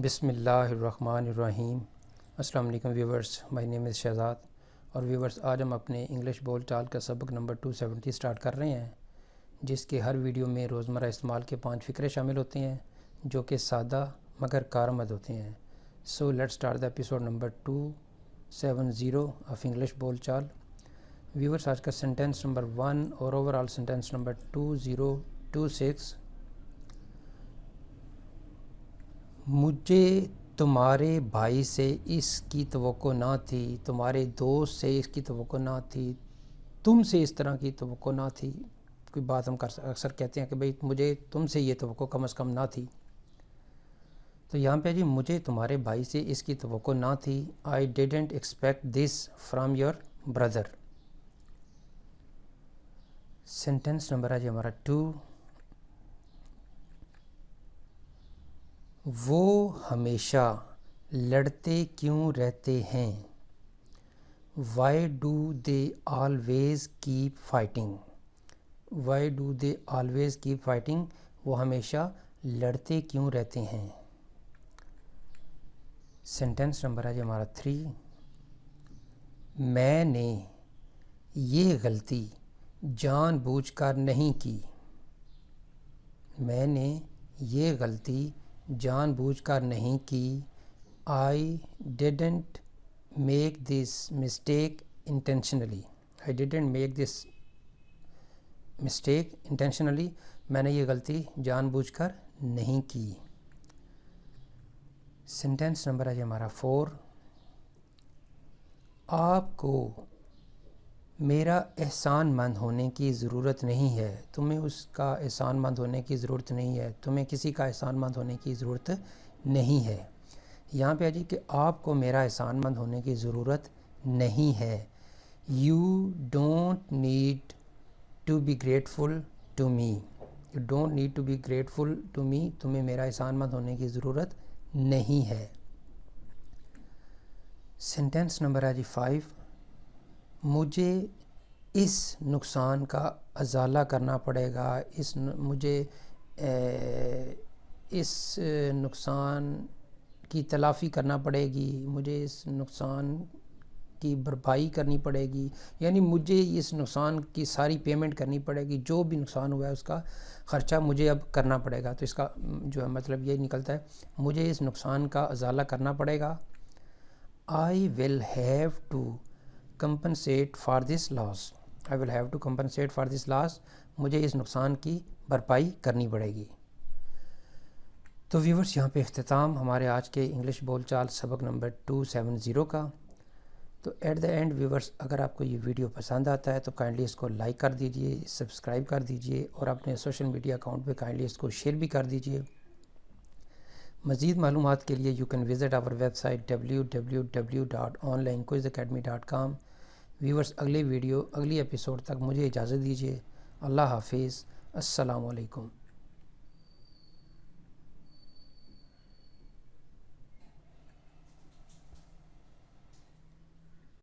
بسم اللہ الرحمن الرحیم۔ السلام علیکم ویورز، مائی نیم از شہزاد۔ اور ویورز، آج ہم اپنے انگلش بول چال کا سبق نمبر 270 سٹارٹ کر رہے ہیں، جس کے ہر ویڈیو میں روزمرہ استعمال کے 5 فقرے شامل ہوتے ہیں جو کہ سادہ مگر کارآمد ہوتے ہیں۔ So let start the episode number 270 of English بول چال۔ ویورز، آج کا سینٹینس نمبر 1 اور اوورال سینٹینس نمبر 2026۔ مجھے تمہارے بھائی سے اس کی توقع نہ تھی، تمہارے دوست سے اس کی توقع نہ تھی، تم سے اس طرح کی توقع نہ تھی۔ کوئی بات ہم اکثر کہتے ہیں کہ بھئی مجھے تم سے یہ توقع کم از کم نہ تھی، تو یہاں پہ جی مجھے تمہارے بھائی سے اس کی توقع نہ تھی۔ I didn't expect this from your brother۔ Sentence number ہے جی ہمارا 2۔ وہ ہمیشہ لڑتے کیوں رہتے ہیں؟ Why do they always keep fighting؟ Why do they always keep fighting؟ وہ ہمیشہ لڑتے کیوں رہتے ہیں؟ سینٹینس نمبر ہے جی ہمارا 3۔ میں نے یہ غلطی جان بوجھ کر نہیں کی۔ میں نے یہ غلطی جان بوجھ کر نہیں کی۔ I didn't make this mistake intentionally۔ I didn't make this mistake intentionally۔ میں نے یہ غلطی جان بوجھ کر نہیں کی۔ سینٹینس نمبر ہے جی ہمارا 4۔ آپ کو میرا احسان مند ہونے کی ضرورت نہیں ہے۔ تمہیں اس کا احسان مند ہونے کی ضرورت نہیں ہے۔ تمہیں کسی کا احسان مند ہونے کی ضرورت نہیں ہے۔ یہاں پہ جی کہ آپ کو میرا احسان مند ہونے کی ضرورت نہیں ہے۔ You don't need to be grateful to me۔ You don't need to be grateful to me۔ تمہیں میرا احسان مند ہونے کی ضرورت نہیں ہے۔ سینٹینس نمبر ہے جی 5۔ مجھے اس نقصان کا ازالہ کرنا پڑے گا۔ مجھے اس نقصان کی تلافی کرنا پڑے گی۔ مجھے اس نقصان کی بھرپائی کرنی پڑے گی، یعنی مجھے اس نقصان کی ساری پیمنٹ کرنی پڑے گی۔ جو بھی نقصان ہوا ہے اس کا خرچہ مجھے اب کرنا پڑے گا۔ تو اس کا جو ہے مطلب یہ نکلتا ہے، مجھے اس نقصان کا ازالہ کرنا پڑے گا۔ I will have to compensate for this loss۔ I will have to compensate for this loss۔ مجھے اس نقصان کی بھرپائی کرنی پڑے گی۔ تو ویورز، یہاں پہ اختتام ہمارے آج کے انگلش بول چال سبق نمبر 270 کا۔ تو ایٹ دا اینڈ ویورز، اگر آپ کو یہ ویڈیو پسند آتا ہے تو کائنڈلی اس کو لائک کر دیجئے، سبسکرائب کر دیجئے، اور اپنے سوشل میڈیا اکاؤنٹ پہ کائنڈلی اس کو شیئر بھی کر دیجئے۔ مزید معلومات کے لیے you can visit our website www.onlinequizacademy.com۔ Viewers, اگلی ایپیسوڈ تک مجھے اجازت دیجیے۔ اللہ حافظ۔ السلام علیکم۔